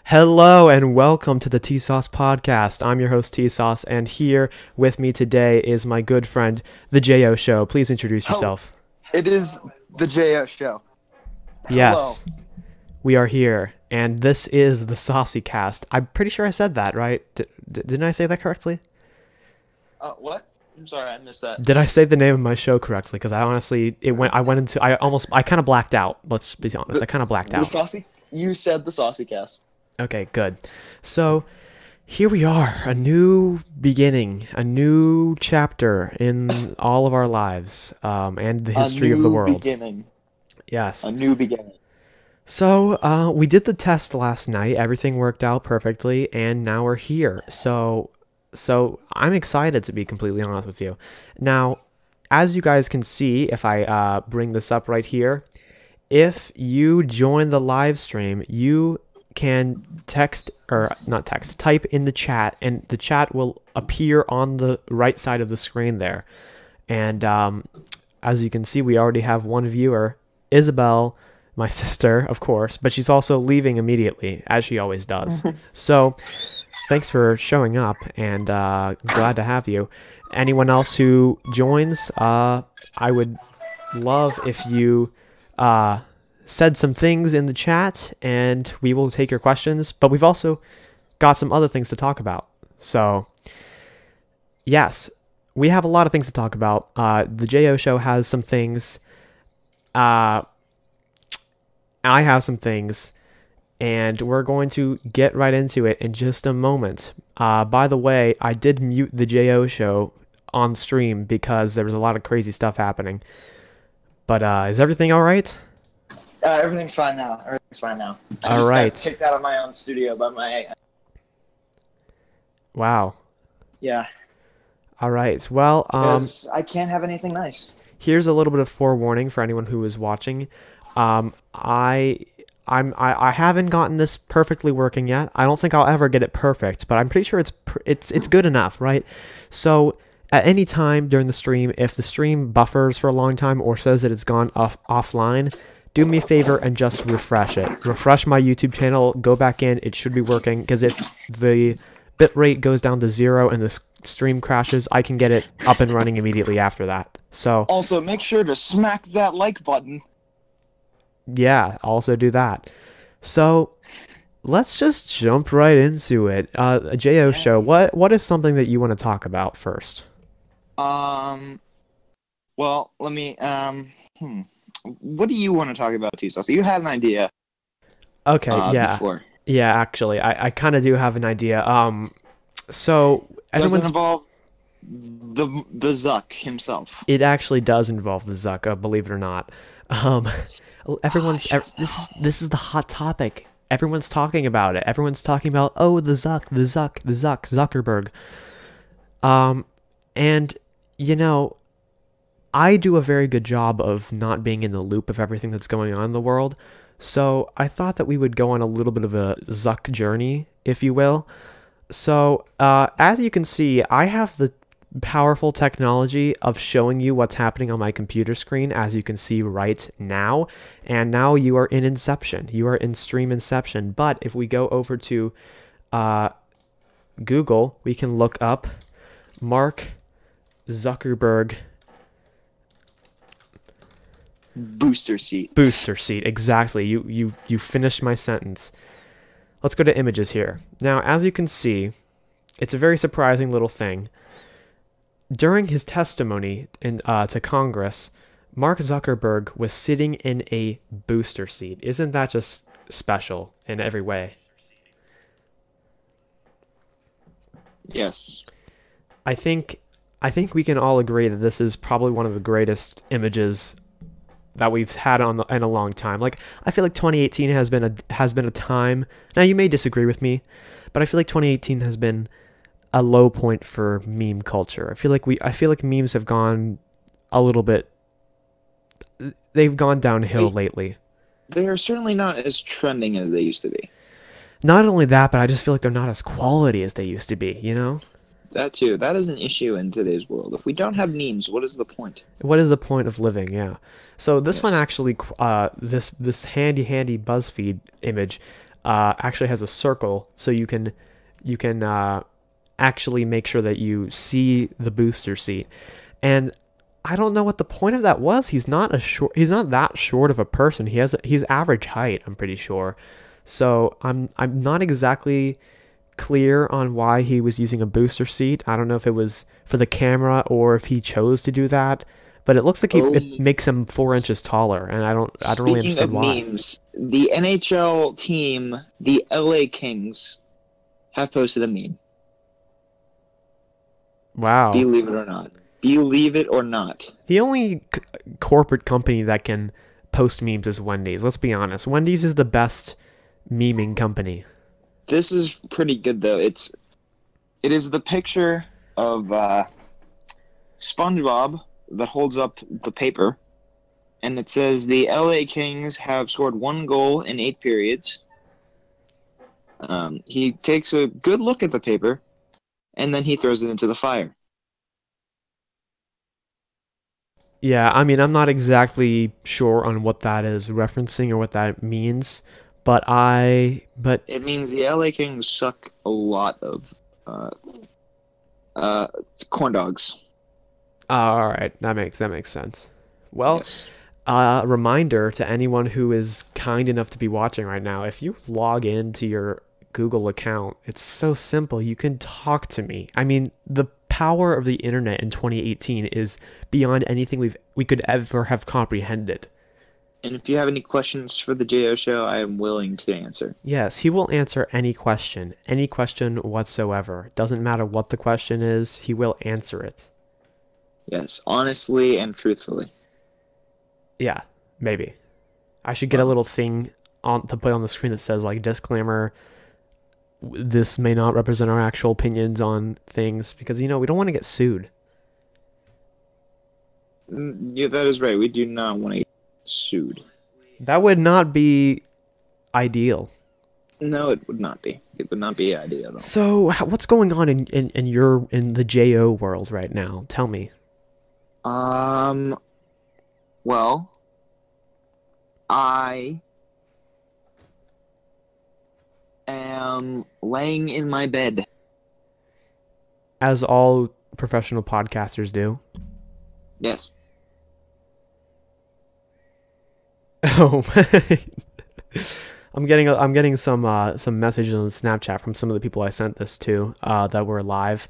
Hello and welcome to the T-Sauce podcast. I'm your host T-Sauce, and here with me today is my good friend, the J.O. Show. Please introduce yourself. It is the J.O. Show. Yes, we are here, and this is the Saucey cast. I'm pretty sure I said that, right? Didn't I say that correctly? What? I'm sorry, I missed that. Did I say the name of my show correctly? Because I kind of blacked out. Let's be honest, I kind of blacked The out. Saucey? You said the Saucey cast. Okay, good. So here we are, a new beginning, a new chapter in all of our lives, and the history of the world. Beginning. Yes. A new beginning. So we did the test last night. Everything worked out perfectly, and now we're here. So I'm excited, to be completely honest with you. Now, as you guys can see, if I bring this up right here, if you join the live stream, you can type in the chat, and the chat will appear on the right side of the screen there. And as you can see, we already have one viewer, Isabel, my sister, of course, but she's also leaving immediately, as she always does. So thanks for showing up, and glad to have you. Anyone else who joins, I would love if you said some things in the chat, and we will take your questions, but we've also got some other things to talk about. So yes, we have a lot of things to talk about. The J.O. Show has some things. I have some things, and we're going to get right into it in just a moment. By the way, I did mute the J.O. Show on stream because there was a lot of crazy stuff happening. But is everything all right? Everything's fine now. I just got kicked out of my own studio by my... Wow. Yeah. All right. Well, Because I can't have anything nice. here's a little bit of forewarning for anyone who is watching. I haven't gotten this perfectly working yet. I don't think I'll ever get it perfect, but I'm pretty sure it's good enough, right? So at any time during the stream, if the stream buffers for a long time or says that it's gone offline, do me a favor and just refresh it. Refresh my YouTube channel, go back in, it should be working, because if the bitrate goes down to 0 and the stream crashes, I can get it up and running immediately after that. So Also, make sure to smack that like button. yeah, also do that. So let's just jump right into it. J.O. Show, what is something that you want to talk about first? Well, let me, What do you want to talk about, T-Sauce? You had an idea. Okay, yeah. Before. Yeah, actually, I kind of do have an idea. So Does it everyone's... involve the Zuck himself? It actually does involve the Zuck, believe it or not. This is the hot topic. Everyone's talking about it. Everyone's talking about, oh, the Zuckerberg. And you know, I do a very good job of not being in the loop of everything that's going on in the world. So I thought that we would go on a little bit of a Zuck journey, if you will. So as you can see, I have the powerful technology of showing you what's happening on my computer screen, as you can see right now. And now you are in Inception. You are in Stream Inception. But if we go over to Google, we can look up Mark Zuckerberg Booster seat. Booster seat, exactly. You finished my sentence. Let's go to images here. Now, as you can see, it's a very surprising little thing. During his testimony to Congress, Mark Zuckerberg was sitting in a booster seat. Isn't that just special in every way? Yes. I think we can all agree that this is probably one of the greatest images that we've had in a long time. Like, I feel like 2018 has been a time. Now, you may disagree with me, but I feel like 2018 has been a low point for meme culture. I feel like memes have gone a little bit. They've gone downhill lately. They are certainly not as trending as they used to be. Not only that, but I just feel like they're not as quality as they used to be, you know? That too. That is an issue in today's world. If we don't have memes, what is the point? What is the point of living? Yeah. So this one actually, this handy BuzzFeed image, actually has a circle, so you can actually make sure that you see the booster seat. And I don't know what the point of that was. He's not that short of a person. He's average height, I'm pretty sure. So I'm not exactly clear on why he was using a booster seat. I don't know if it was for the camera or if he chose to do that. But it looks like it makes him 4 inches taller, and I don't really understand why. Speaking of memes, the NHL team, the LA Kings, have posted a meme. Wow. Believe it or not. Believe it or not. The only corporate company that can post memes is Wendy's. Let's be honest. Wendy's is the best memeing company. This is pretty good though. It is the picture of SpongeBob that holds up the paper, and it says the LA Kings have scored 1 goal in 8 periods. He takes a good look at the paper, and then he throws it into the fire. Yeah, I mean, I'm not exactly sure on what that is referencing or what that means, but It means the LA Kings suck a lot of corn dogs. all right, that makes sense. Well, Yes. reminder to anyone who is kind enough to be watching right now, if you log into your Google account, it's so simple. You can talk to me. I mean, the power of the internet in 2018 is beyond anything we could ever have comprehended. And if you have any questions for the JO show, I am willing to answer. Yes, he will answer any question whatsoever. Doesn't matter what the question is, he will answer it. Yes, honestly and truthfully. Yeah, maybe. I should get a little thing to put on the screen that says like disclaimer. This may not represent our actual opinions on things because we don't want to get sued. Yeah, that is right. We do not want to get sued. That would not be ideal. No, it would not be. It would not be ideal at all. So, what's going on in the JO world right now? Tell me. Well, I am laying in my bed. As all professional podcasters do. Yes. Oh, I'm getting some messages on Snapchat from some of the people I sent this to that were live.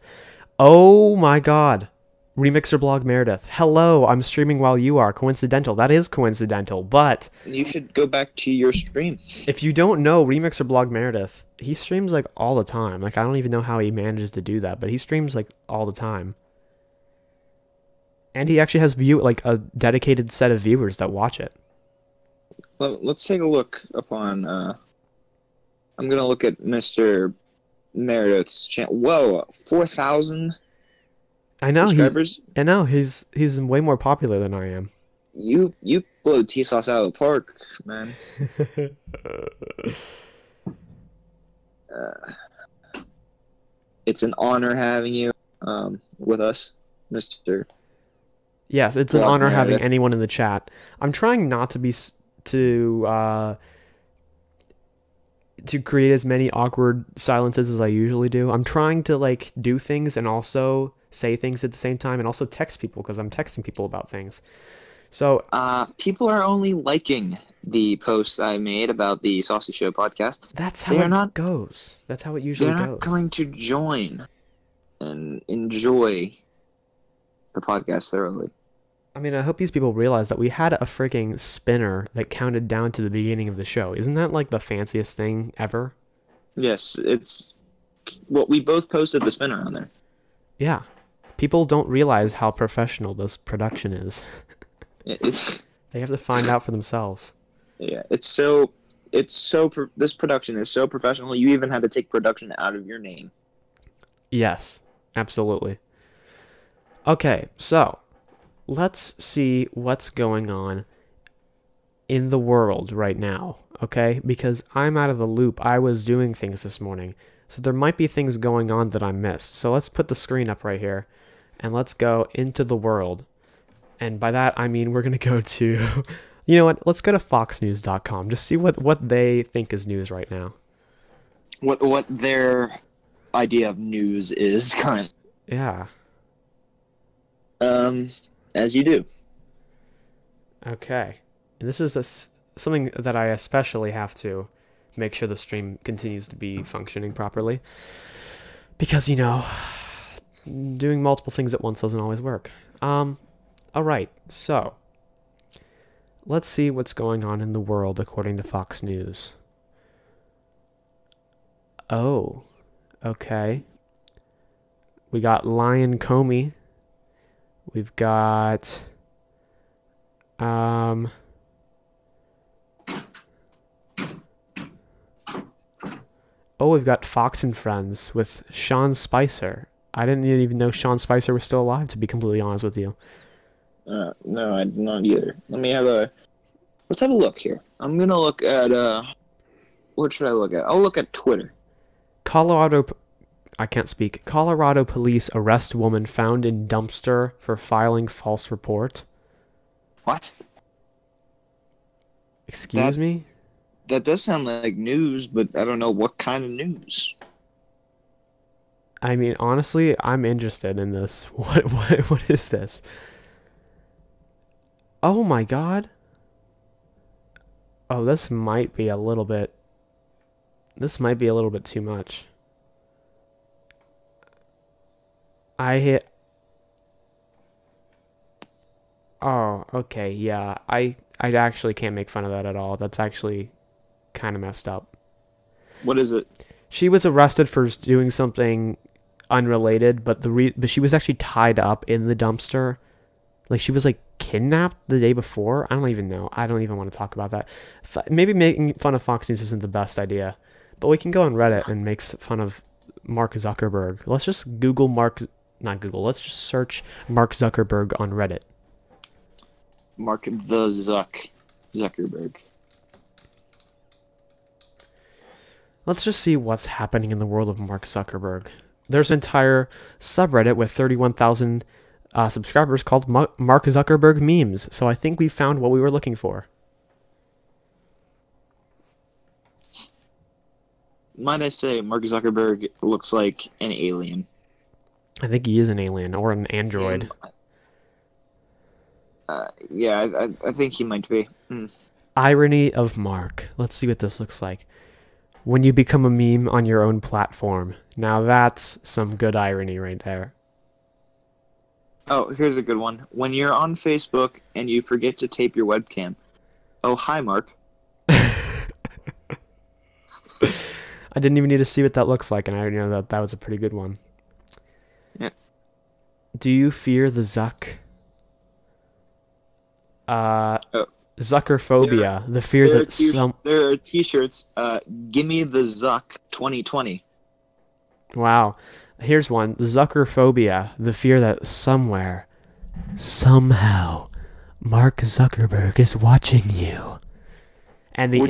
Oh my God. Remixer Blog Meredith. Hello, I'm streaming while you are. Coincidental. That is coincidental, but You should go back to your stream. if you don't know Remixer Blog Meredith, he streams like all the time. Like I don't even know how he manages to do that, but he streams like all the time. And he actually has a dedicated set of viewers that watch it. Let's take a look upon. I'm gonna look at Mr. Meredith's channel. Whoa, 4,000 I know subscribers. He's way more popular than I am. You blow T-Sauce out of the park, man. It's an honor having you with us, Mr. Yes, it's an Blog honor having Meredith. anyone in the chat. I'm trying not to be to create as many awkward silences as I usually do. I'm trying to do things and also say things at the same time and also text people because I'm texting people about things. So People are only liking the posts I made about the Saucey Show podcast. that's how it goes. That's how it usually They're goes. not going to join and enjoy the podcast thoroughly. I mean, I hope these people realize that we had a freaking spinner that counted down to the beginning of the show. Isn't that like the fanciest thing ever? Yes, we both posted the spinner on there. Yeah. People don't realize how professional this production is. They have to find out for themselves. Yeah, this production is so professional. You even had to take production out of your name. Yes, absolutely. Okay, so let's see what's going on in the world right now, okay? Because I'm out of the loop. I was doing things this morning, so there might be things going on that I missed. So let's put the screen up right here, and let's go into the world. And by that, I mean we're going to go to... You know what? Let's go to foxnews.com. Just see what they think is news right now. what their idea of news is current. Yeah. As you do. Okay. And this is something that I especially have to make sure the stream continues to be functioning properly. Because, you know, doing multiple things at once doesn't always work. Alright, so let's see what's going on in the world according to Fox News. Oh, okay. We got Lion Comey. We've got oh, we've got Fox and Friends with Sean Spicer. I didn't even know Sean Spicer was still alive, to be completely honest with you. No, I did not either. Let's have a look here. I'm gonna look at what should I look at? I'll look at Twitter. I can't speak. Colorado police arrest woman found in dumpster for filing false report. What? Excuse me? That does sound like news, but I don't know what kind of news. I mean, honestly, I'm interested in this. What is this? Oh my god. Oh, this might be a little bit too much. Oh, okay, yeah. I actually can't make fun of that at all. That's actually kind of messed up. What is it? She was arrested for doing something unrelated, but she was actually tied up in the dumpster. Like, she was like kidnapped the day before. I don't even know. I don't even want to talk about that. Maybe making fun of Fox News isn't the best idea, but we can go on Reddit and make fun of Mark Zuckerberg. Let's just Google let's just search Mark Zuckerberg on Reddit. Mark the Zuckerberg. Let's just see what's happening in the world of Mark Zuckerberg. There's an entire subreddit with 31,000 subscribers called Mark Zuckerberg memes. So I think we found what we were looking for. Might I say, Mark Zuckerberg looks like an alien. I think he is an alien or an android. Yeah, I think he might be. Irony of Mark. Let's see what this looks like. When you become a meme on your own platform. Now that's some good irony right there. Oh, here's a good one. When you're on Facebook and you forget to tape your webcam. Oh, hi, Mark. I didn't even need to see what that looks like, and I already know that was a pretty good one. Yeah. Do you fear the Zuckerphobia, the fear that There are t-shirts, gimme the Zuck 2020. Wow. Here's one. Zuckerphobia, the fear that somewhere, somehow, Mark Zuckerberg is watching you. And the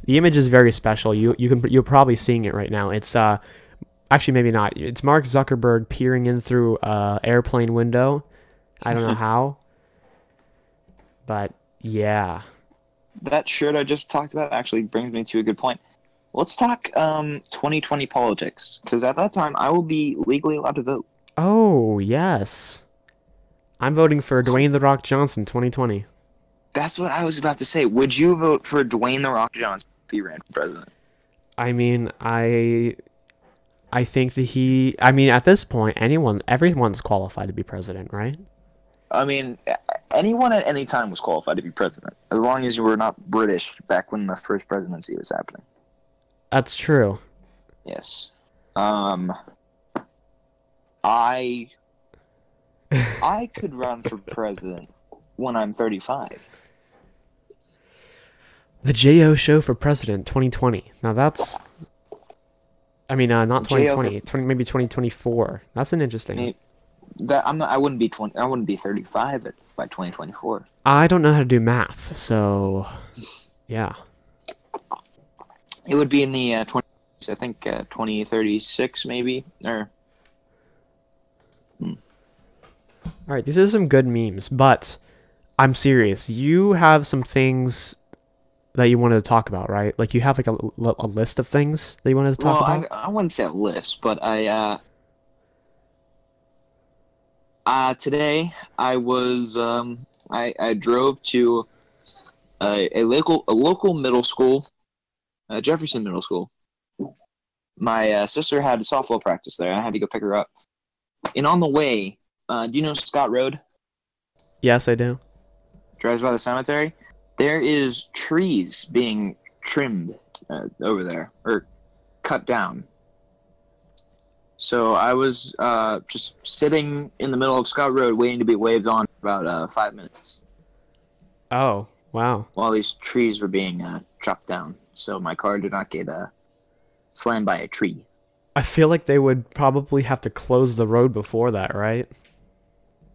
image is very special. You're probably seeing it right now. It's actually maybe not. It's Mark Zuckerberg peering in through a airplane window. I don't know how. But yeah. That shirt I just talked about actually brings me to a good point. Let's talk 2020 politics, because at that time I will be legally allowed to vote. Oh, yes. I'm voting for Dwayne "The Rock" Johnson 2020. That's what I was about to say. Would you vote for Dwayne "The Rock" Johnson if he ran for president? I mean, I think that at this point, everyone's qualified to be president, right? I mean, anyone at any time was qualified to be president, as long as you were not British back when the first presidency was happening. That's true. Yes. I could run for president when I'm 35. The J.O. Show for President 2020. Now that's... I mean, not 2020, maybe 2024. That's an interesting... I wouldn't be 20. I wouldn't be 35 by 2024. I don't know how to do math, so yeah. It would be in the 20s. I think 2036 maybe. Or. All right, these are some good memes, but I'm serious. You have some things that you wanted to talk about, right? Like you have like a list of things that you wanted to talk Well, about. I wouldn't say a list, but today I was I drove to a local middle school, Jefferson Middle School. My sister had a softball practice there. I had to go pick her up. And on the way, do you know Scott Road? Yes, I do. Drives by the cemetery. There is trees being trimmed over there, or cut down. So I was just sitting in the middle of Scott Road waiting to be waved on for about 5 minutes Oh, wow. while these trees were being chopped down. So my car did not get slammed by a tree. I feel like they would probably have to close the road before that, right?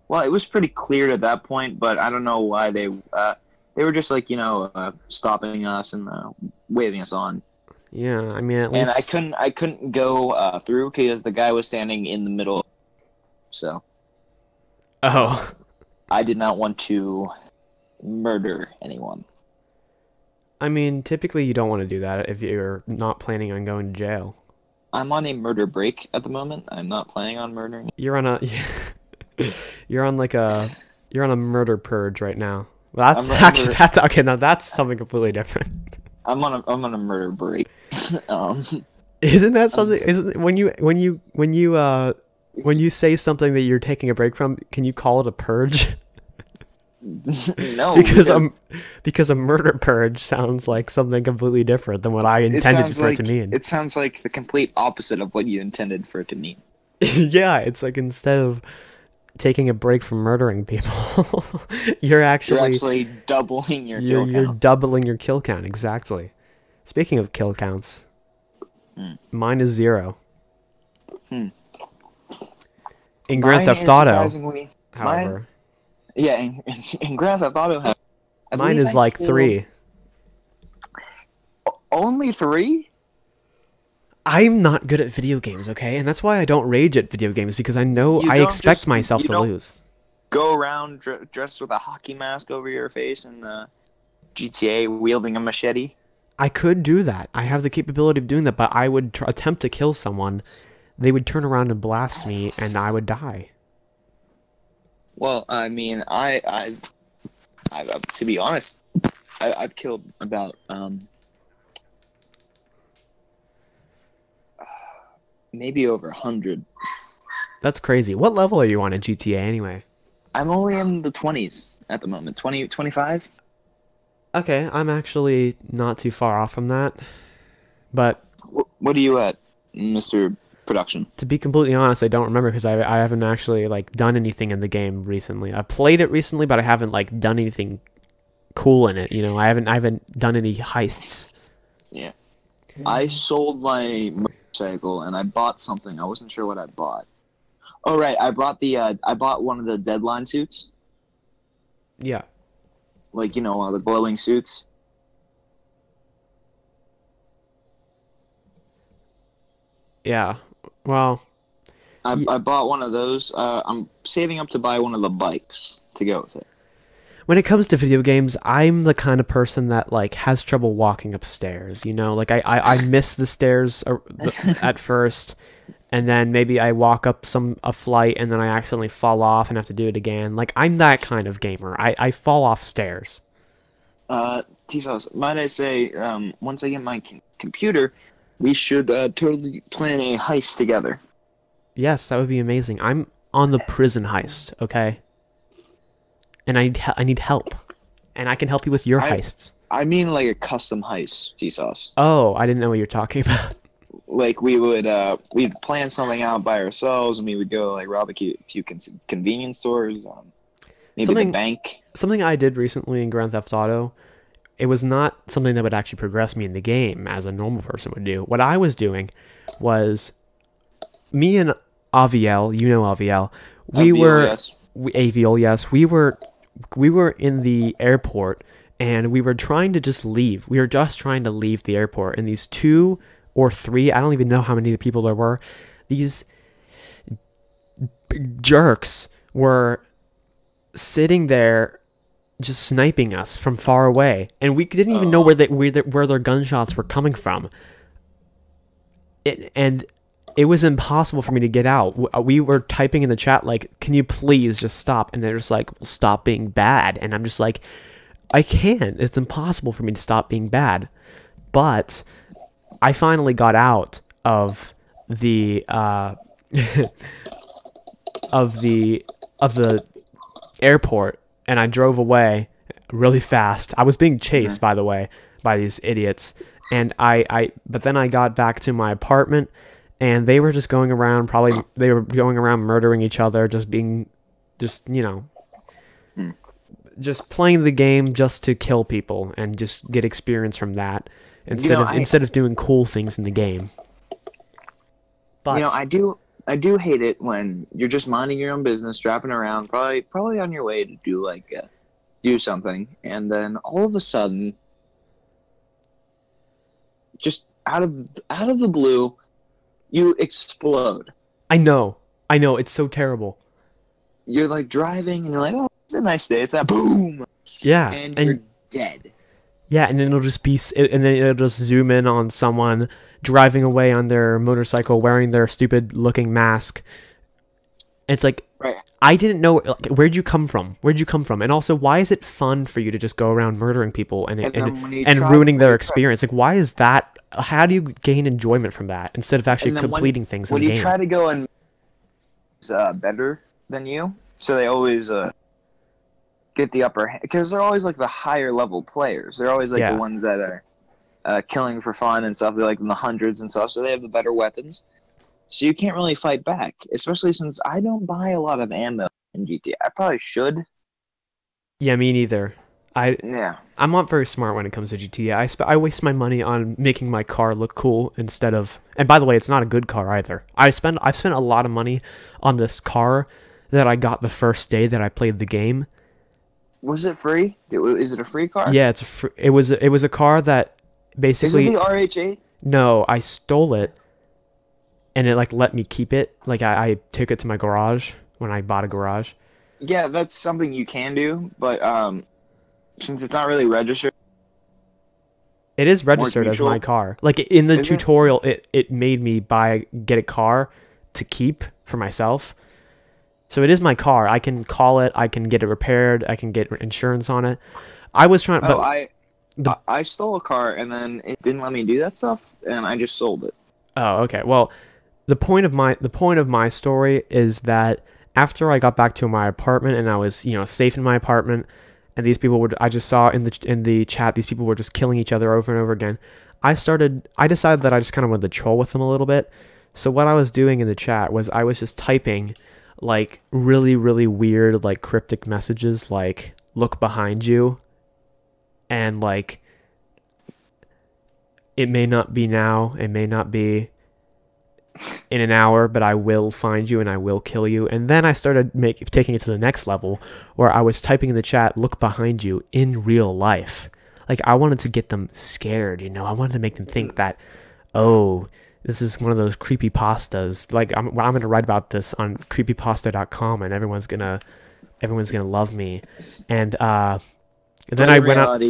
Well, it was pretty clear at that point, but I don't know why they were just like stopping us and waving us on. Yeah, I mean, at And least I couldn't go through because the guy was standing in the middle. So oh, I did not want to murder anyone. I mean, typically you don't want to do that if you're not planning on going to jail. I'm on a murder break at the moment. I'm not planning on murdering. You're on a you're on like a you're on a murder purge right now. Well, that's actually that's okay. Now that's something completely different. I'm on a murder break. Isn't that something? Isn't when you say something that you're taking a break from? Can you call it a purge? No, because a murder purge sounds like something completely different than what I intended for it to mean. It sounds like the complete opposite of what you intended for it to mean. Yeah, it's like instead of taking a break from murdering people, you're actually doubling your kill count. You're doubling your kill count, exactly. Speaking of kill counts, mine is 0. In Grand Theft Auto, however, in Grand Theft Auto, mine is like 3. Only 3? I'm not good at video games, okay? And that's why I don't rage at video games, because I know I expect myself to lose. Go around dressed with a hockey mask over your face and GTA wielding a machete. I could do that. I have the capability of doing that, but I would attempt to kill someone. They would turn around and blast me, and I would die. Well, I mean, I to be honest, I've killed about maybe over 100. That's crazy. What level are you on in GTA anyway? I'm only in the 20s at the moment. 20, 25? Okay, I'm actually not too far off from that. But what are you at, Mr. Production? To be completely honest, I don't remember because I haven't actually like done anything in the game recently. I played it recently, but I haven't like done anything cool in it. You know, I haven't done any heists. Yeah, I sold my motorcycle and I bought something. I wasn't sure what I bought. Oh right, I bought one of the Deadline suits. Yeah. Like, you know, the glowing suits. Yeah. Well, I bought one of those. I'm saving up to buy one of the bikes to go with it. When it comes to video games, I'm the kind of person that like has trouble walking upstairs. You know, like I miss the stairs at first, and then maybe I walk up a flight and then I accidentally fall off and have to do it again. Like I'm that kind of gamer. I fall off stairs. T-Sauce, might I say, once I get my computer, we should totally plan a heist together. Yes, that would be amazing. I'm on the prison heist, okay? And I need help. And I can help you with your heists. I mean like a custom heist, T-Sauce. Oh, I didn't know what you're talking about. Like we'd plan something out by ourselves and we would go like rob a few convenience stores, maybe the bank. Something I did recently in Grand Theft Auto, it was not something that would actually progress me in the game as a normal person would do. What I was doing was me and Aviel, you know Aviel, Aviel, yes, we were in the airport and we were trying to just leave. We were just trying to leave the airport, and these 2 or 3, I don't even know how many people there were, these jerks were sitting there just sniping us from far away, and we didn't even know where their gunshots were coming from. And it was impossible for me to get out. We were typing in the chat like, "Can you please just stop?" And they're just like, "Well, stop being bad." And I'm just like, "I can't. It's impossible for me to stop being bad." But I finally got out of the of the airport, and I drove away really fast. I was being chased, by the way, by these idiots. And but then I got back to my apartment, and they were just going around, they were going around murdering each other, just playing the game just to kill people and just get experience from that instead of doing cool things in the game. But I do hate it when you're just minding your own business, driving around, probably on your way to do something, and then all of a sudden, just out of the blue, you explode. I know, it's so terrible. You're like driving, and you're like, "Oh, it's a nice day." It's a boom. Yeah, and you're dead. Yeah, and then it'll just zoom in on someone driving away on their motorcycle wearing their stupid looking mask. It's like, right. I didn't know, like, where'd you come from? And also, why is it fun for you to just go around murdering people and ruining their experience? Like, why is that? How do you gain enjoyment from that instead of actually completing things in the game? When you try to go and better than you, so they always get the upper hand, because they're always like the higher level players. They're always like the ones that are killing for fun and stuff. They're like in the hundreds and stuff, so they have the better weapons. So you can't really fight back, especially since I don't buy a lot of ammo in GTA. I probably should. Yeah, me neither. I'm not very smart when it comes to GTA. I waste my money on making my car look cool instead of... And by the way, it's not a good car either. I've spent a lot of money on this car that I got the first day that I played the game. Was it free? Is it a free car? Yeah, it was a car that basically... Is it the RH8? No, I stole it. And it like let me keep it. Like I took it to my garage when I bought a garage. Yeah, that's something you can do, but since it's not really registered, it is registered as my car. Like in the tutorial, it made me get a car to keep for myself. So it is my car. I can call it. I can get it repaired. I can get insurance on it. I was trying. I stole a car and then it didn't let me do that stuff, and I just sold it. Oh, okay. Well. The point of my story is that after I got back to my apartment and I was, safe in my apartment, and these people I just saw in the chat, these people were just killing each other over and over again. I decided that I just kind of wanted to troll with them a little bit. So what I was doing in the chat was I was just typing like really, really weird, like cryptic messages like "look behind you" and like "it may not be now, it may not be in an hour, but I will find you and I will kill you." And then I started taking it to the next level where I was typing in the chat "look behind you" in real life. Like I wanted to get them scared, I wanted to make them think that, oh, this is one of those creepypastas. Like I'm going to write about this on creepypasta.com and everyone's going to love me. And then I went out.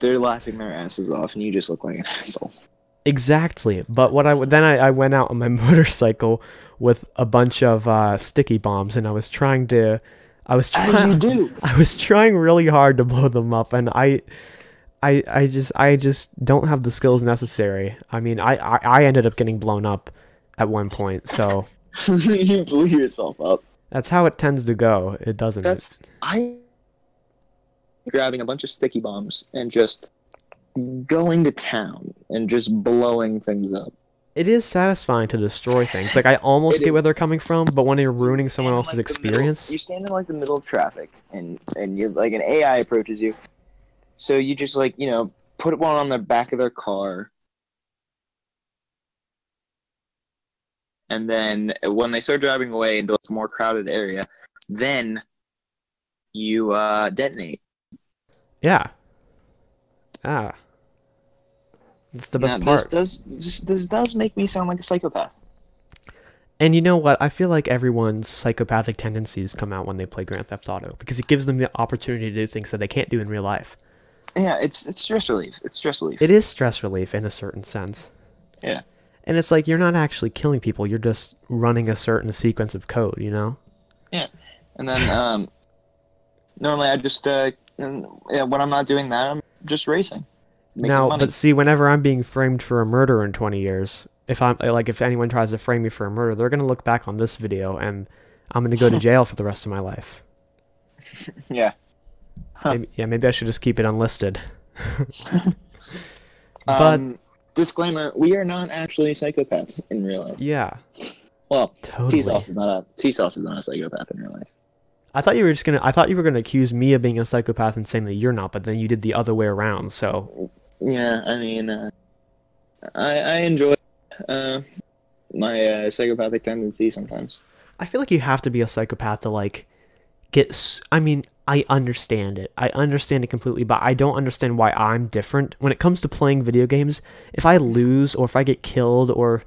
They're laughing their asses off and you just look like an asshole. Exactly, but I went out on my motorcycle with a bunch of sticky bombs, and I was trying really hard to blow them up, and I just don't have the skills necessary. I mean, I ended up getting blown up at one point, so you blew yourself up. That's how it tends to go. It doesn't. Grabbing a bunch of sticky bombs and just going to town and just blowing things up. It is satisfying to destroy things. Like I almost get where they're coming from, but when you're ruining someone else's experience, you stand in like the middle of traffic, and you're like an AI approaches you, so you just like put one on the back of their car, and then when they start driving away into a more crowded area, then you detonate. Yeah. That's the best part. This does make me sound like a psychopath. And you know what? I feel like everyone's psychopathic tendencies come out when they play Grand Theft Auto because it gives them the opportunity to do things that they can't do in real life. Yeah, it's stress relief. It's stress relief. It is stress relief in a certain sense. Yeah. And it's like you're not actually killing people. You're just running a certain sequence of code, you know? Yeah. And then normally I just when I'm not doing that, I'm just racing. Now, money. but see, whenever I'm being framed for a murder in 20 years, if anyone tries to frame me for a murder, they're going to look back on this video and I'm going to go to jail for the rest of my life. Yeah. Huh. Maybe I should just keep it unlisted. But disclaimer, we are not actually psychopaths in real life. Yeah. Well, totally. T-Sauce is not a psychopath in real life. I thought you were gonna accuse me of being a psychopath and saying that you're not, but then you did the other way around, so. Yeah, I mean, I enjoy my psychopathic tendency sometimes. I feel like you have to be a psychopath to, like, I mean, I understand it. I understand it completely, but I don't understand why I'm different. When it comes to playing video games, if I lose or if I get killed or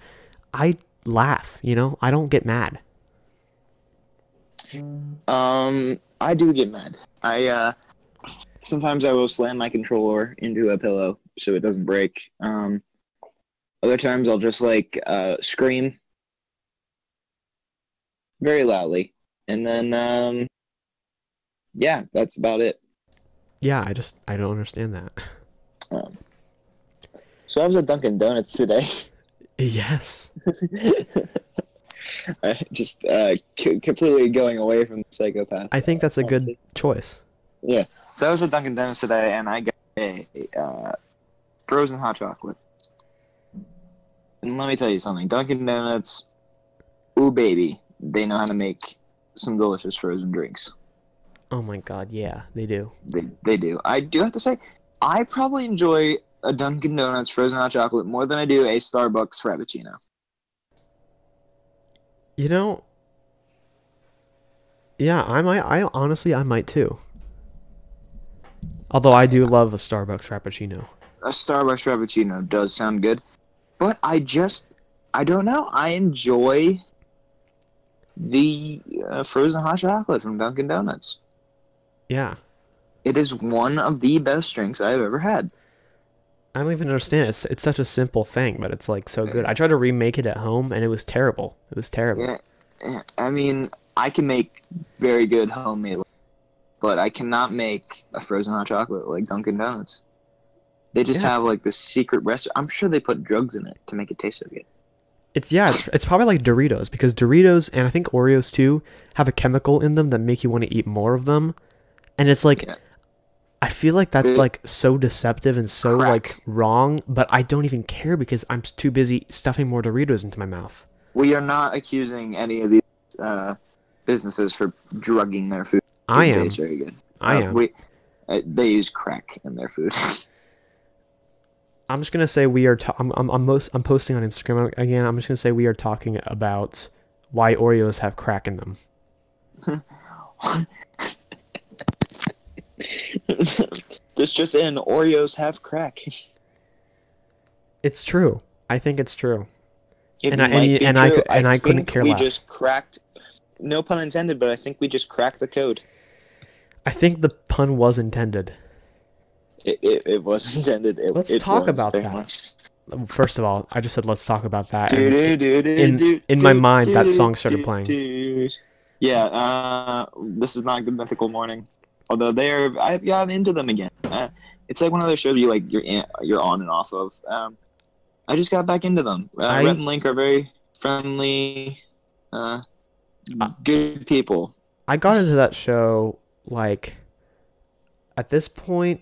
I laugh, you know? I don't get mad. I do get mad. Sometimes I will slam my controller into a pillow so it doesn't break. Other times I'll just scream very loudly. And then yeah, that's about it. Yeah, I don't understand that. So I was at Dunkin' Donuts today. Yes. Just completely going away from the psychopath. I think that's a good choice. Yeah. So I was at Dunkin' Donuts today, and I got a frozen hot chocolate. And let me tell you something. Dunkin' Donuts, ooh baby, they know how to make some delicious frozen drinks. Oh my god, yeah, they do. They do. I do have to say, I probably enjoy a Dunkin' Donuts frozen hot chocolate more than I do a Starbucks Frappuccino. You know, yeah, I might too. Although I do love a Starbucks Frappuccino. A Starbucks Frappuccino does sound good, but I don't know. I enjoy the frozen hot chocolate from Dunkin' Donuts. Yeah. It is one of the best drinks I've ever had. I don't even understand it. It's such a simple thing, but it's like so good. I tried to remake it at home, and it was terrible. It was terrible. Yeah, I mean, I can make very good homemade, but I cannot make a frozen hot chocolate like Dunkin' Donuts. They just have like this secret recipe. I'm sure they put drugs in it to make it taste so good. It's probably like Doritos, because Doritos and I think Oreos too have a chemical in them that make you want to eat more of them, and it's like. Yeah. I feel like that's like so deceptive and so like wrong, but I don't even care because I'm too busy stuffing more Doritos into my mouth. We are not accusing any of these businesses for drugging their food. I am. It's very good. I am. They use crack in their food. I'm just gonna say we are. I'm posting on Instagram again. I'm just gonna say we are talking about why Oreos have crack in them. This just in: Oreos have crack. It's true. I think it's true. I couldn't care less. We just cracked. No pun intended, but I think we just cracked the code. I think the pun was intended. It was intended. Let's talk about that. Much. First of all, I just said let's talk about that. In my mind, that song started playing. Yeah. This is not Good Mythical Morning. Although I've gotten into them again. It's like one of those shows you're on and off of. I just got back into them. Rhett and Link are very friendly, good people. I got into that show like at this point.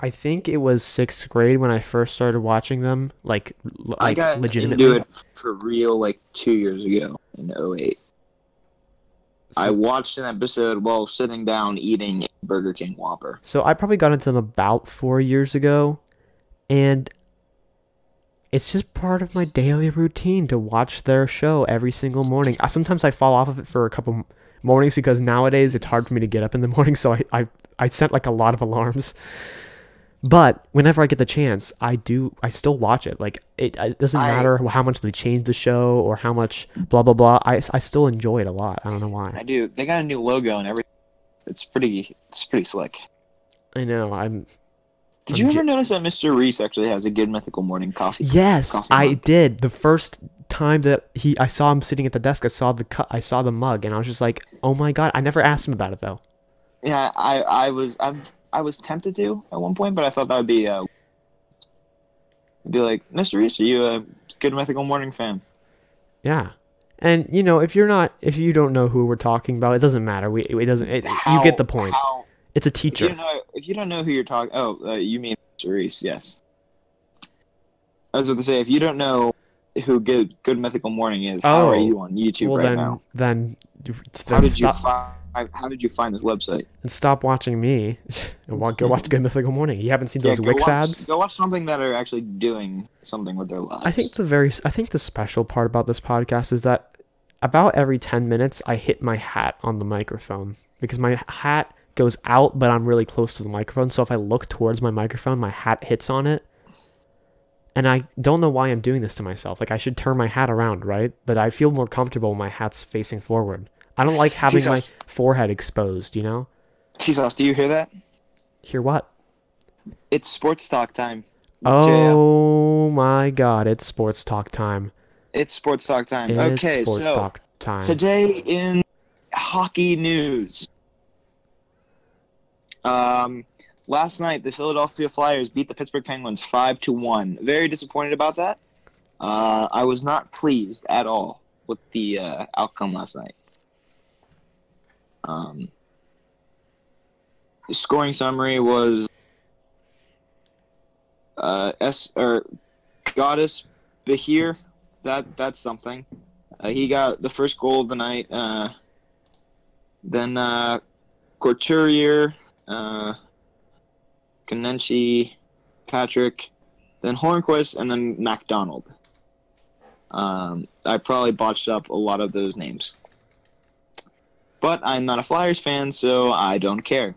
I think it was 6th grade when I first started watching them. I got legitimately into it for real 2 years ago in 2008. So, I watched an episode while sitting down eating a Burger King Whopper. So I probably got into them about 4 years ago, and it's just part of my daily routine to watch their show every single morning. Sometimes I fall off of it for a couple mornings because nowadays it's hard for me to get up in the morning, so I set a lot of alarms. But whenever I get the chance, I still watch it. Like it doesn't matter how much they change the show or how much blah blah blah. I still enjoy it a lot. I don't know why. I do. They got a new logo and everything. It's pretty slick. I know. Did you ever notice that Mr. Reese actually has a Good Mythical Morning coffee? Yes, coffee I mug? did. The first time that I saw him sitting at the desk, I saw the mug, and I was just like, oh my god! I never asked him about it though. Yeah, I was tempted to at one point, but I thought that would be like, Mr. Reese, are you a Good Mythical Morning fan? Yeah. And if you don't know who we're talking about, it doesn't matter. You get the point. It's a teacher. If you don't know who you're talking, you mean Mr. Reese? Yes. I was about to say, if you don't know who Good Mythical Morning is, how are you on YouTube now? Then how did you find this website? And stop watching me. Go watch Good Mythical Morning. You haven't seen those Wix ads? Go watch something that are actually doing something with their lives. I think the special part about this podcast is that about every 10 minutes I hit my hat on the microphone because my hat goes out, but I'm really close to the microphone. So if I look towards my microphone, my hat hits on it. And I don't know why I'm doing this to myself. Like, I should turn my hat around, right? But I feel more comfortable when my hat's facing forward. I don't like having my forehead exposed, T-Sauce, do you hear that? Hear what? It's sports talk time. Oh my god, it's sports talk time. It's sports talk time. Talk time. Today in hockey news. Last night, the Philadelphia Flyers beat the Pittsburgh Penguins 5-1. Very disappointed about that. I was not pleased at all with the outcome last night. The scoring summary was Goddess Bahir. That's something. He got the first goal of the night. Then Couturier, Kanenchi, Patrick, then Hornquist, and then MacDonald. I probably botched up a lot of those names. But I'm not a Flyers fan, so I don't care.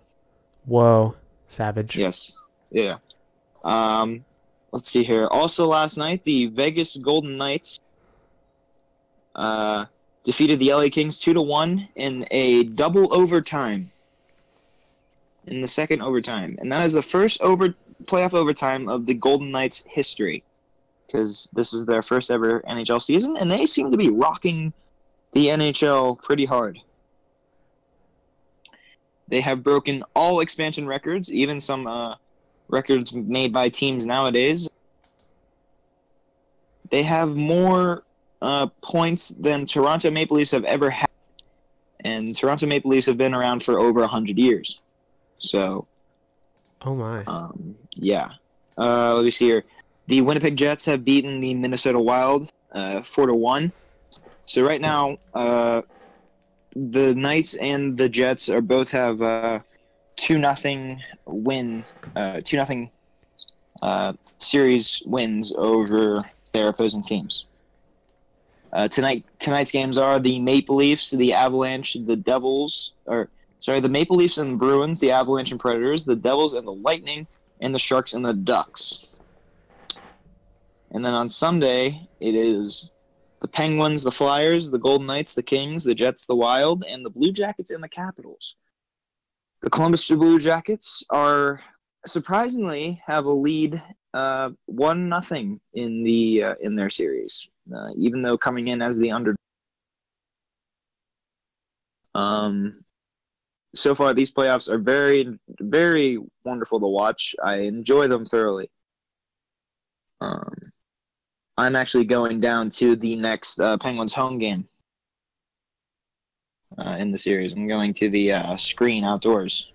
Whoa, savage. Yes. Yeah. Let's see here. Also last night, the Vegas Golden Knights defeated the LA Kings 2-1 in a double overtime. In the second overtime. And that is the first playoff overtime of the Golden Knights' history. Because this is their first ever NHL season, and they seem to be rocking the NHL pretty hard. They have broken all expansion records, even some records made by teams nowadays. They have more points than Toronto Maple Leafs have ever had. And Toronto Maple Leafs have been around for over 100 years. So, oh my. Yeah. Let me see here. The Winnipeg Jets have beaten the Minnesota Wild 4-1. So right now, the Knights and the Jets are both have 2-0 win, 2-0 series wins over their opposing teams. Tonight's games are the Maple Leafs, the Avalanche, the Devils, the Maple Leafs and the Bruins, the Avalanche and Predators, the Devils and the Lightning, and the Sharks and the Ducks. And then on Sunday, it is the Penguins, the Flyers, the Golden Knights, the Kings, the Jets, the Wild, and the Blue Jackets and the Capitals. The Columbus Blue Jackets are surprisingly have a lead 1-0 in their series, even though coming in as the underdog. So far, these playoffs are very, very wonderful to watch. I enjoy them thoroughly. I'm actually going down to the next Penguins home game in the series. I'm going to the Screen outdoors.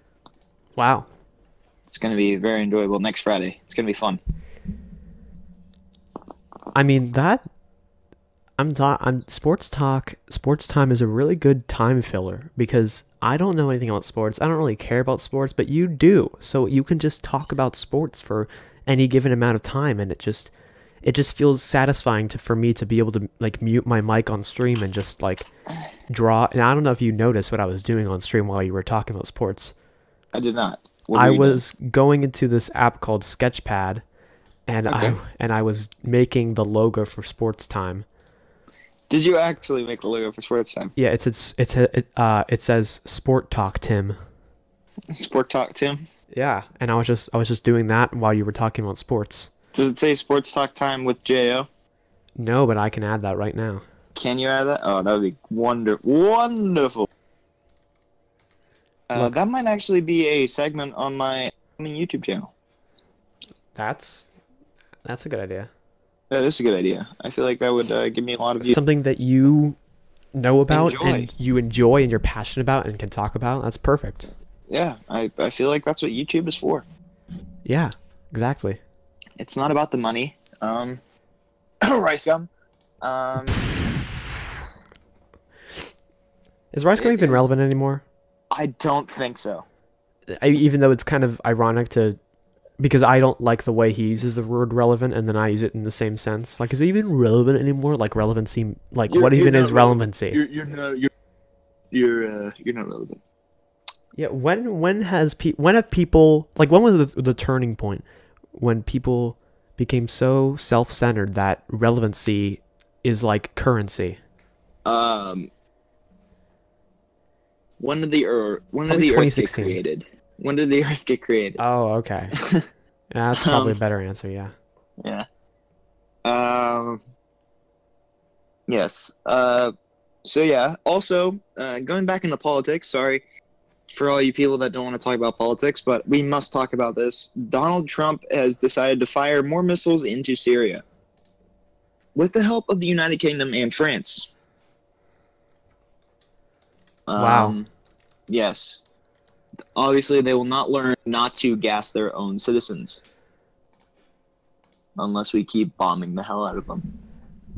Wow. It's going to be very enjoyable next Friday. It's going to be fun. I mean, sports time is a really good time filler because I don't know anything about sports. I don't really care about sports, but you do. So you can just talk about sports for any given amount of time, and it just feels satisfying for me to be able to like mute my mic on stream and just like draw. And I don't know if you noticed what I was doing on stream while you were talking about sports. I did not. I was going into this app called Sketchpad, and Okay. I was making the logo for Sports Time. Did you actually make the logo for Sports Time? Yeah, it says Sport Talk Tim. Sport Talk Tim? Yeah, and I was just doing that while you were talking about sports. Does it say Sports Talk Time with J-O? No, but I can add that right now. Can you add that? Oh, that would be wonderful. Look. That might actually be a segment on my YouTube channel. That's a good idea. That is a good idea. I feel like that would give me a lot of views. Something that you know about and you enjoy and you're passionate about and can talk about. That's perfect. Yeah, I feel like that's what YouTube is for. Yeah, exactly. It's not about the money. Rice gum. Is rice gum even relevant anymore? I don't think so. Even though it's kind of ironic because I don't like the way he uses the word relevant, and then I use it in the same sense. Like, is it even relevant anymore? Like, relevancy. Like, what even is relevancy? You're not relevant. Yeah. When have people, like, when was the turning point when people became so self-centered that relevancy is like currency? When did the Earth get created? When did the Earth get created? Oh, okay. Yeah, that's probably a better answer. Yeah. Yeah. Yes. So yeah. Also, going back into politics. Sorry for all you people that don't want to talk about politics, but we must talk about this. Donald Trump has decided to fire more missiles into Syria with the help of the United Kingdom and France. Wow. Yes. Obviously, they will not learn not to gas their own citizens unless we keep bombing the hell out of them.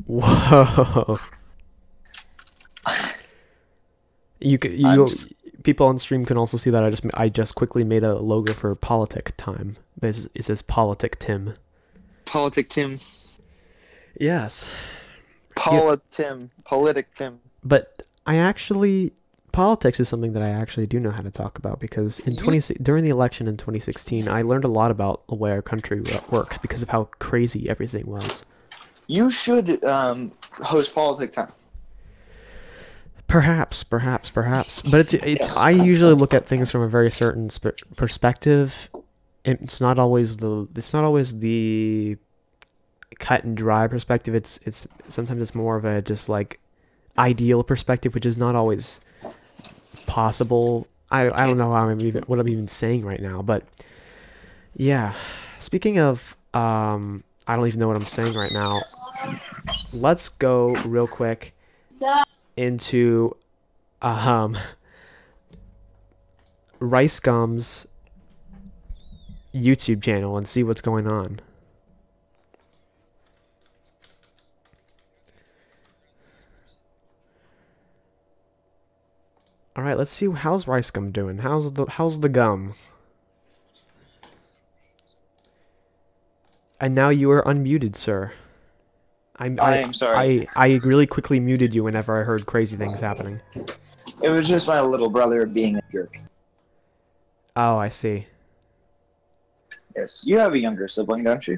Whoa. People on stream can also see that I just quickly made a logo for Politic Time. It says Politic Tim. Politic Tim. Yes. Politic Tim. But politics is something that I actually do know how to talk about, because during the election in 2016, I learned a lot about the way our country works because of how crazy everything was. You should host Politic Time. Perhaps. But it's I usually look at things from a very certain perspective. It's not always the cut and dry perspective. It's sometimes it's more of a just like ideal perspective, which is not always possible. I don't know what I'm even saying right now, but yeah. Speaking of I don't even know what I'm saying right now. Let's go real quick into Rice Gum's YouTube channel and see what's going on. All right, let's see how's Rice Gum doing. How's the gum? And now you are unmuted, sir. I am sorry. I really quickly muted you whenever I heard crazy things happening. It was just my little brother being a jerk. Oh, I see. Yes, you have a younger sibling, don't you?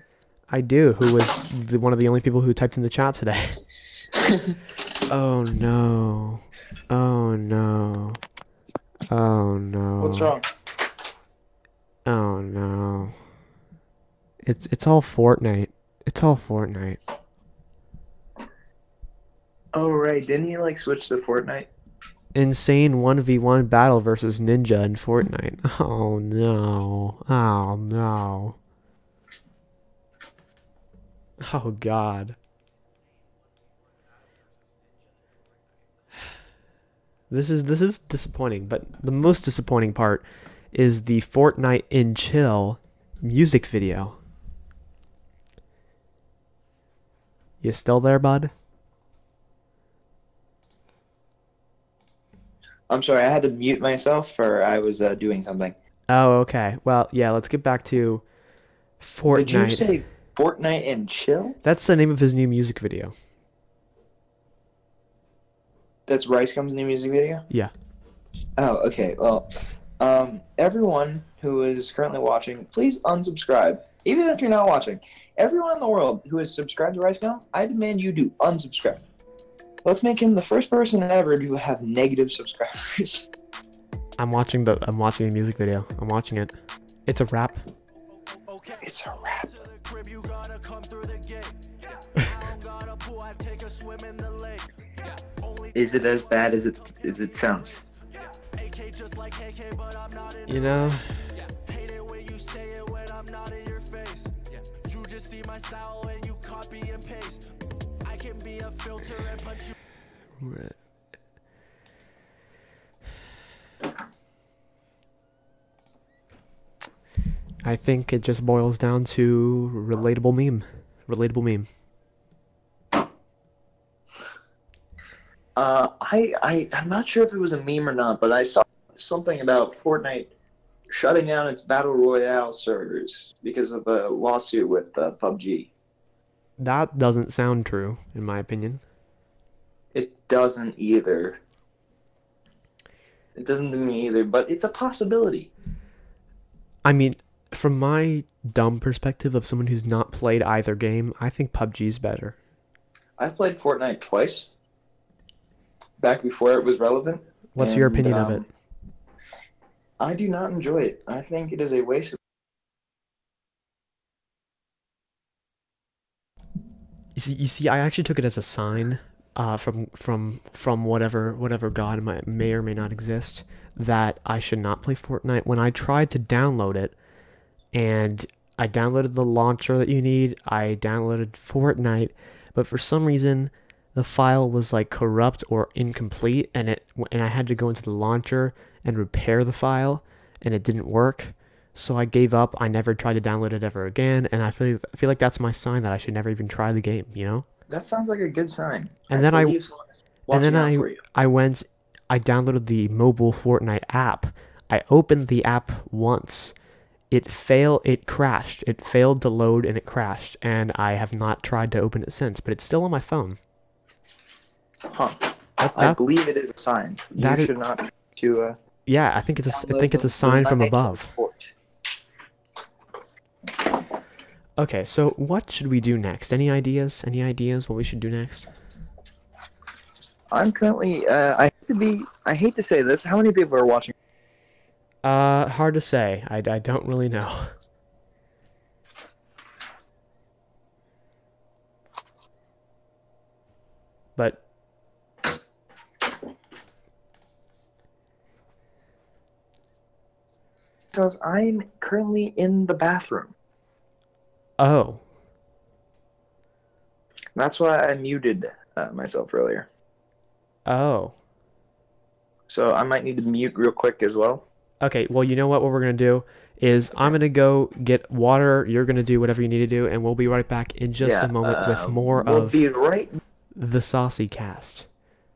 I do, who was one of the only people who typed in the chat today. Oh no. Oh no. Oh no. What's wrong? Oh no. It's all Fortnite. It's all Fortnite. Oh right, didn't he like switch to Fortnite? Insane 1v1 battle versus Ninja in Fortnite. Oh no. Oh no. Oh god. This is disappointing, but the most disappointing part is the Fortnite in Chill music video. You still there, bud? I'm sorry, I had to mute myself, or I was doing something. Oh, okay. Well, yeah, let's get back to Fortnite. Did you say Fortnite and Chill? That's the name of his new music video. That's Rice Gum's new music video? Yeah. Oh, okay. Well, Everyone who is currently watching, please unsubscribe. Even if you're not watching, everyone in the world who is subscribed to Rice now, I demand you do unsubscribe. Let's make him the first person ever to have negative subscribers. I'm watching the music video. I'm watching it. It's a rap. It's a rap. Is it as bad as it sounds? You know. I think it just boils down to relatable meme. Relatable meme. I'm not sure if it was a meme or not, but I saw something about Fortnite shutting down its battle royale servers because of a lawsuit with PUBG. That doesn't sound true, in my opinion. It doesn't either. It doesn't to me either, but it's a possibility. I mean, from my dumb perspective of someone who's not played either game, I think PUBG's better. I've played Fortnite twice, back before it was relevant. What's your opinion of it? I do not enjoy it. I think it is a waste of... You see, I actually took it as a sign from whatever god may or may not exist that I should not play Fortnite. When I tried to download it, and I downloaded the launcher that you need, I downloaded Fortnite, but for some reason the file was like corrupt or incomplete, and I had to go into the launcher and repair the file, and it didn't work. So I gave up. I never tried to download it ever again, and I feel like that's my sign that I should never even try the game, you know? That sounds like a good sign. And then I downloaded the mobile Fortnite app. I opened the app once. It crashed. It failed to load and it crashed, and I have not tried to open it since, but it's still on my phone. Huh. I believe it is a sign. You should not to yeah, I think it's a sign from above. Okay, so what should we do next? Any ideas? Any ideas what we should do next? I'm currently I hate to say this. How many people are watching? Hard to say. I don't really know. But because I'm currently in the bathroom. Oh. That's why I muted myself earlier. Oh. So I might need to mute real quick as well. Okay, well, you know what we're going to do is I'm going to go get water, you're going to do whatever you need to do, and we'll be right back in just a moment with more of the Saucey cast.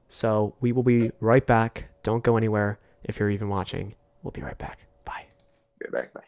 So we will be right back. Don't go anywhere if you're even watching. We'll be right back. Bye. Be right back. Bye.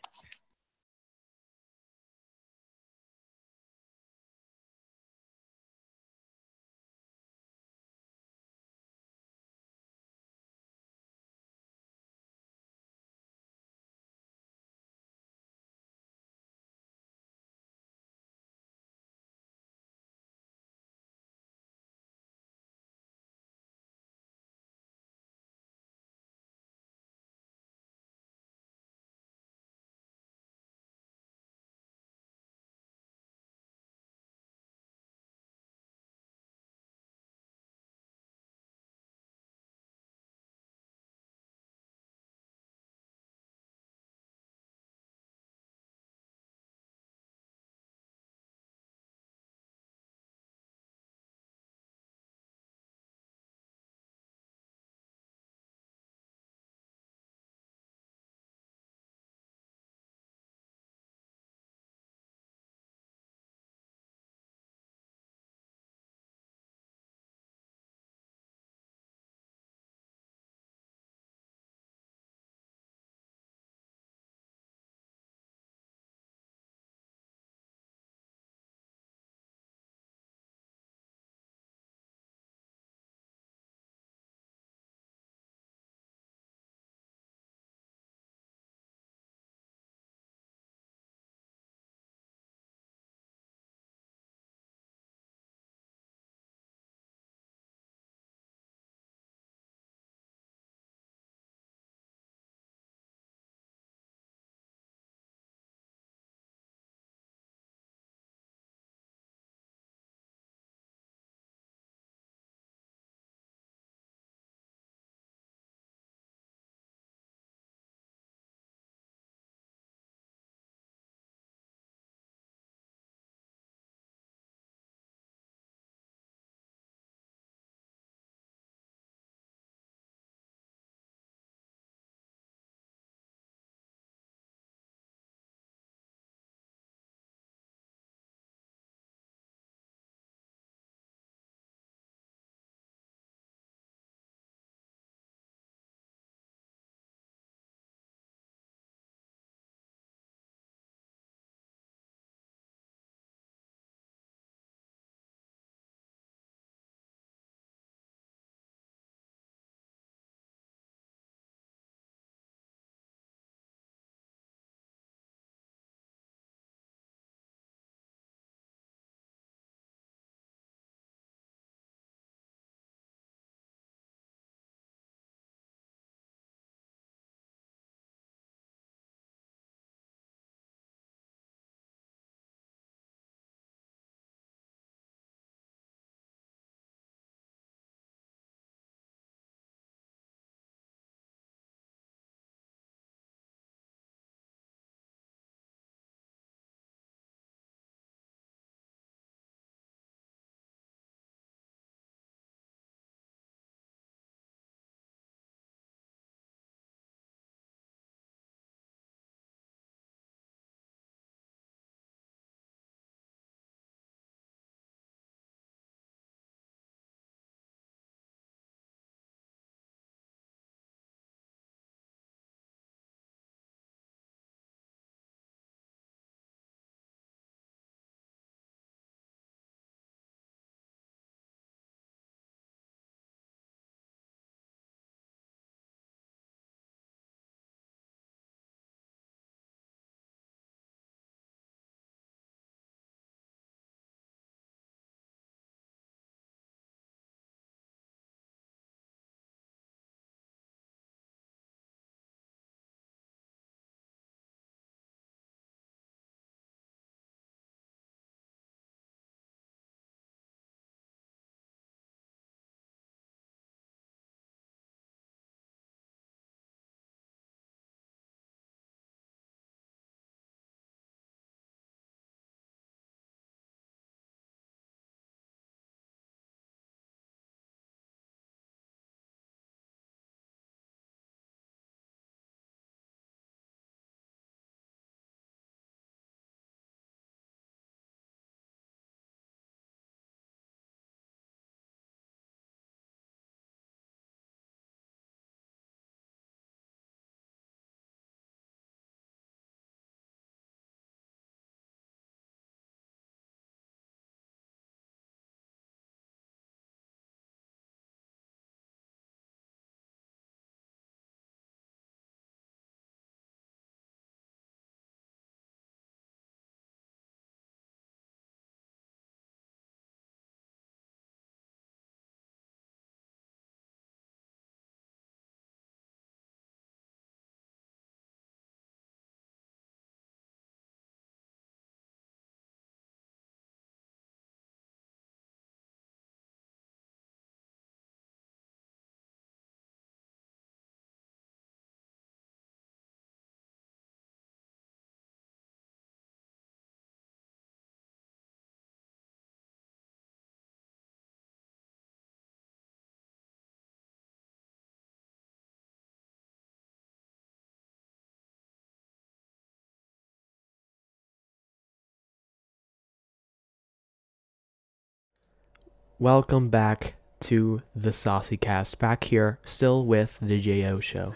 Welcome back to the Saucy Cast. Back here, still with the JO Show.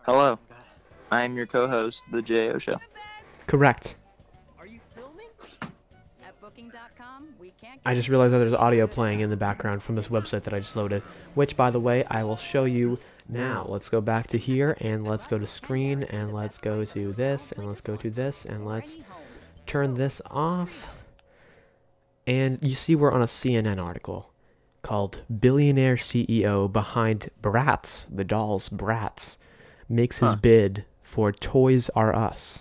Hello, I am your co-host, the JO Show. Correct. Are you filming? At booking.com, we can't I just realized that there's audio playing in the background from this website that I just loaded, which, by the way, I will show you now. Let's go back to here, and let's go to screen, and let's go to this, and let's go to this, and let's turn this off. And you see we're on a CNN article called Billionaire CEO Behind Bratz, the dolls Bratz, makes his bid for Toys R Us.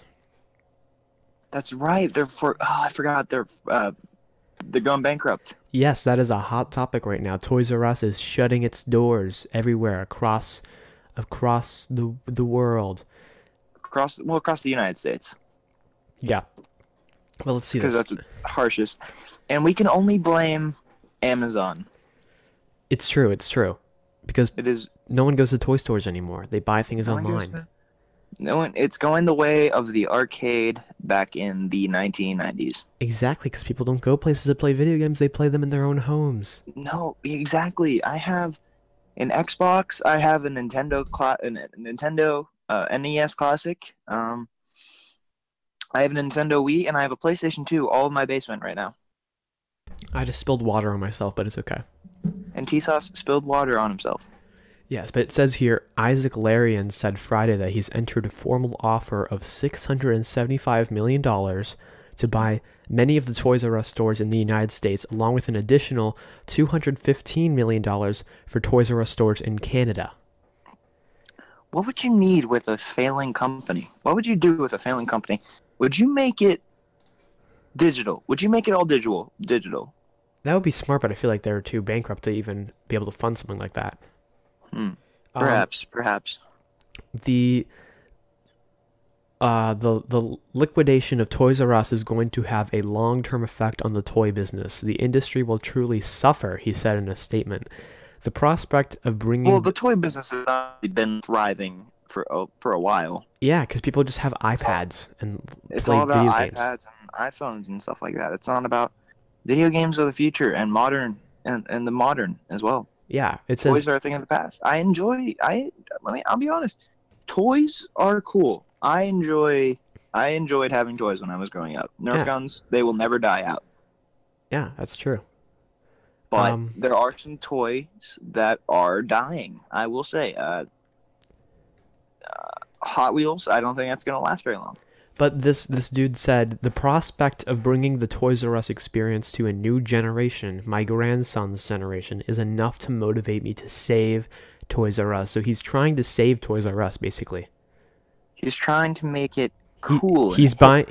That's right. I forgot. They're going bankrupt. Yes, that is a hot topic right now. Toys R Us is shutting its doors everywhere across the world. Across the United States. Yeah. Well, let's see this. Because that's the harshest. And we can only blame Amazon. It's true. Because it is. No one goes to toy stores anymore. They buy things online. It's going the way of the arcade back in the 1990s. Exactly, because people don't go places to play video games. They play them in their own homes. No, exactly. I have an Xbox. I have a Nintendo NES Classic. I have a Nintendo Wii, and I have a PlayStation 2 all in my basement right now. I just spilled water on myself, but it's okay. And T-Sauce spilled water on himself. Yes, but it says here, Isaac Larian said Friday that he's entered a formal offer of $675 million to buy many of the Toys R Us stores in the United States, along with an additional $215 million for Toys R Us stores in Canada. What would you need with a failing company? What would you do with a failing company? Would you make it digital? Would you make it all digital? That would be smart, but I feel like they're too bankrupt to even be able to fund something like that. Perhaps. The liquidation of Toys R Us is going to have a long-term effect on the toy business. The industry will truly suffer, he said in a statement. The prospect of bringing... Well, the toy business has already been thriving for a while. Yeah, because people just have iPads and play video games. It's all about iPads and iPhones and stuff like that. It's not about video games of the future and modern and the modern as well. Yeah, it says toys are a thing of the past. I'll be honest. Toys are cool. I enjoyed having toys when I was growing up. Nerf guns, they will never die out. Yeah, that's true. But there are some toys that are dying. I will say, Hot Wheels. I don't think that's gonna last very long. But this dude said, the prospect of bringing the Toys R Us experience to a new generation, my grandson's generation, is enough to motivate me to save Toys R Us. So he's trying to save Toys R Us, basically. He's trying to make it cool. He's buying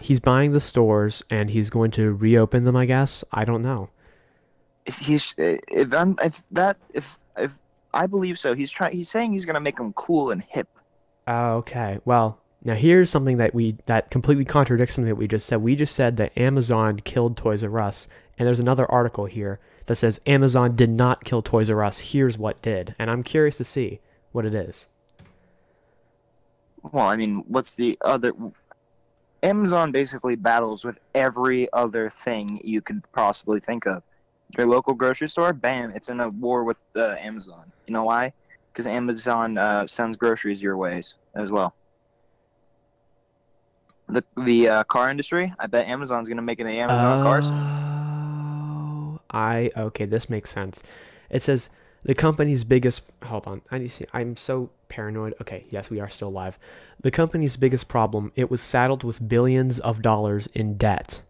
the stores, and he's going to reopen them, I guess. I don't know. If I believe so, he's saying he's gonna make them cool and hip. Okay. Well, now here's something that completely contradicts something that we just said. We just said that Amazon killed Toys R Us, and there's another article here that says Amazon did not kill Toys R Us. Here's what did, and I'm curious to see what it is. Well, I mean, what's the other? Amazon basically battles with every other thing you could possibly think of. Your local grocery store, bam, it's in a war with Amazon. You know why? Because Amazon sends groceries your ways as well. The car industry, I bet Amazon's gonna make an Amazon cars. Okay, this makes sense. It says the company's biggest. Hold on, I'm so paranoid. Okay, yes, we are still live. The company's biggest problem: it was saddled with billions of dollars in debt,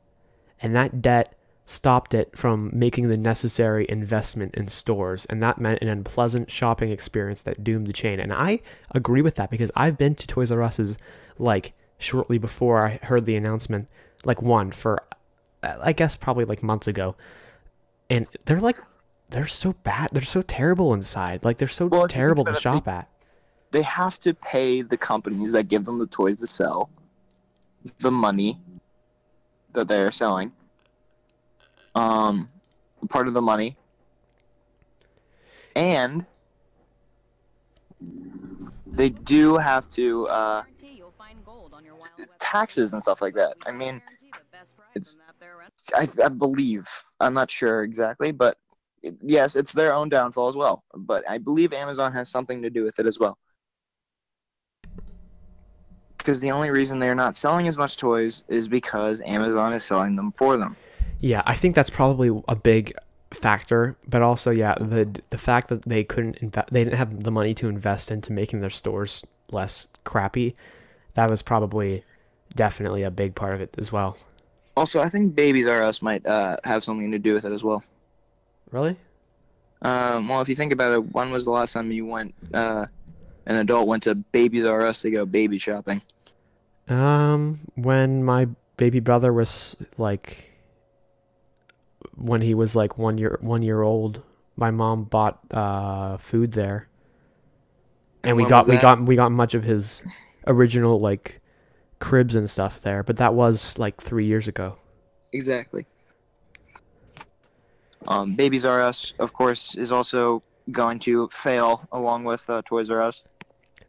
and that debt stopped it from making the necessary investment in stores, and that meant an unpleasant shopping experience that doomed the chain. And I agree with that because I've been to Toys R Us's shortly before I heard the announcement, I guess probably months ago, and they're so bad, they're so terrible inside, they're so terrible to shop at. They have to pay the companies that give them the toys to sell the money that they're selling, part of the money, and they do have to taxes and stuff like that. I mean, I believe, I'm not sure exactly, but yes, it's their own downfall as well. But I believe Amazon has something to do with it as well. Because the only reason they're not selling as much toys is because Amazon is selling them for them. Yeah, I think that's probably a big factor, but also, yeah, the fact that they didn't have the money to invest into making their stores less crappy, that was probably definitely a big part of it as well. Also, I think Babies R Us might have something to do with it as well. Really? Well, if you think about it, when was the last time you went, an adult went to Babies R Us to go baby shopping? When my baby brother was like, when he was like 1 year old, my mom bought food there, and we got much of his original like cribs and stuff there, but that was like 3 years ago. Exactly. Babies R Us, of course, is also going to fail along with Toys R Us.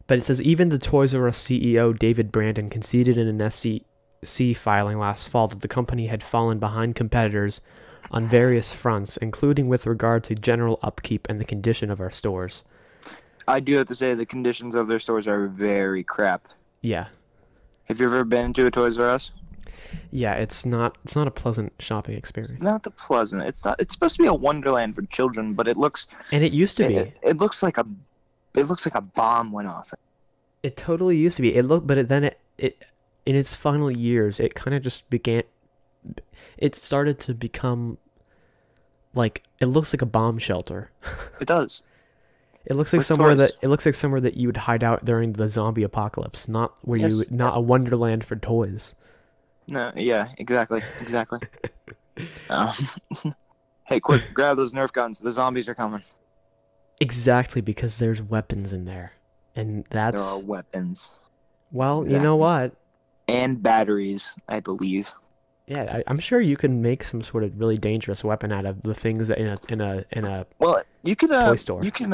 But it says even the Toys R Us CEO David Brandon conceded in an SEC filing last fall that the company had fallen behind competitors on various fronts, including with regard to general upkeep and the condition of our stores. I do have to say the conditions of their stores are very crap. Yeah. Have you ever been to a Toys R Us? Yeah, it's not a pleasant shopping experience. It's not the pleasant. It's not. It's supposed to be a wonderland for children, but it looks. And it used to be. It looks like a bomb went off. It totally used to be. Then it in its final years, it kind of just began. It started to become like, it looks like a bomb shelter. It does. It looks like somewhere that you would hide out during the zombie apocalypse, not a wonderland for toys. No, yeah, exactly. Hey, quick, grab those Nerf guns. The zombies are coming. Exactly, because there's weapons in there. And there are weapons. Well, exactly. You know what? And batteries, I believe. Yeah, I'm sure you can make some sort of really dangerous weapon out of the things that in a well, you can toy store. You can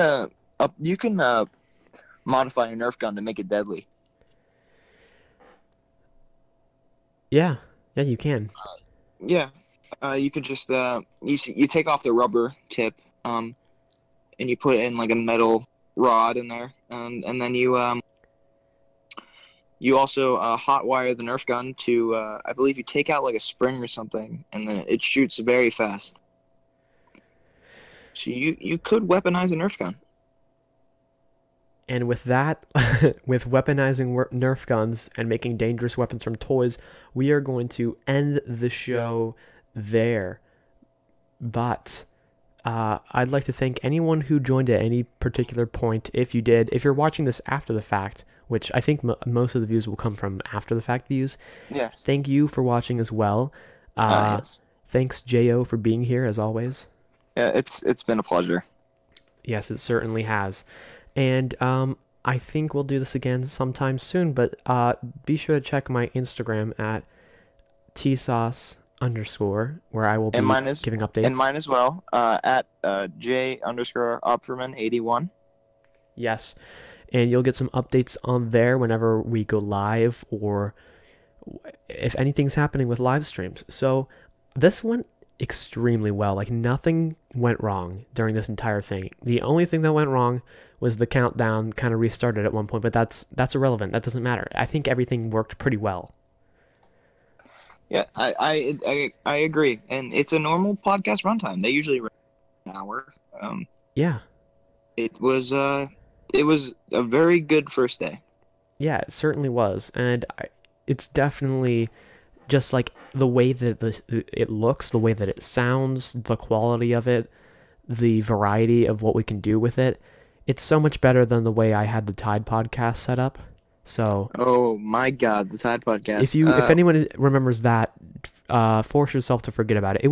modify a Nerf gun to make it deadly. Yeah, you can. You could just you take off the rubber tip, and you put in like a metal rod in there, and then you also hot wire the Nerf gun to I believe you take out like a spring or something, and then it shoots very fast. So you could weaponize a Nerf gun. And with that, with weaponizing Nerf guns and making dangerous weapons from toys, we are going to end the show there. But I'd like to thank anyone who joined at any particular point. If you're watching this after the fact, which I think most of the views will come from after the fact views. Yes. Thank you for watching as well. Yes. Thanks, J.O., for being here as always. Yeah, it's been a pleasure. Yes, it certainly has. And I think we'll do this again sometime soon, but be sure to check my Instagram at tsauce_, where I will be giving updates. And mine as well, at J_Opferman81. Yes, and you'll get some updates on there whenever we go live, or if anything's happening with live streams. So this went extremely well. Like, nothing went wrong during this entire thing. The only thing that went wrong was the countdown kind of restarted at one point, but that's irrelevant. That doesn't matter. I think everything worked pretty well. Yeah, I agree. And it's a normal podcast runtime. They usually run an hour. Yeah. It was a very good first day. Yeah, it certainly was. And it's definitely just like the way that it looks, the way that it sounds, the quality of it, the variety of what we can do with it. It's so much better than the way I had the Tide podcast set up. So, oh my God, the Tide podcast. If anyone remembers that, force yourself to forget about it. It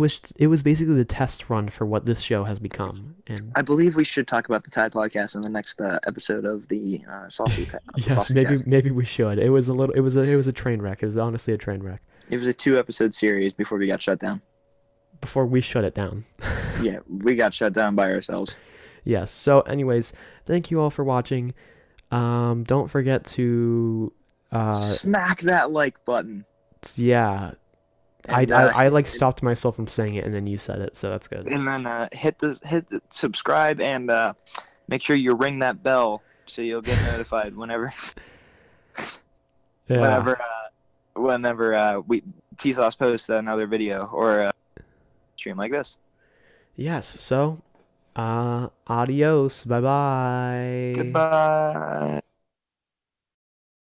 was basically the test run for what this show has become. And I believe we should talk about the Tide podcast in the next episode of the Saucey. Yes, maybe we should. It was a train wreck. It was honestly a train wreck. It was a 2-episode series before we got shut down. Before we shut it down. Yeah, we got shut down by ourselves. Yes. So, anyways, thank you all for watching. Don't forget to smack that like button. Yeah. And I like stopped myself from saying it, and then you said it, so that's good. and then hit the subscribe and make sure you ring that bell so you'll get notified whenever Yeah. whenever we T-Sauce posts another video or a stream like this. Yes. So, adios. Bye bye. Goodbye.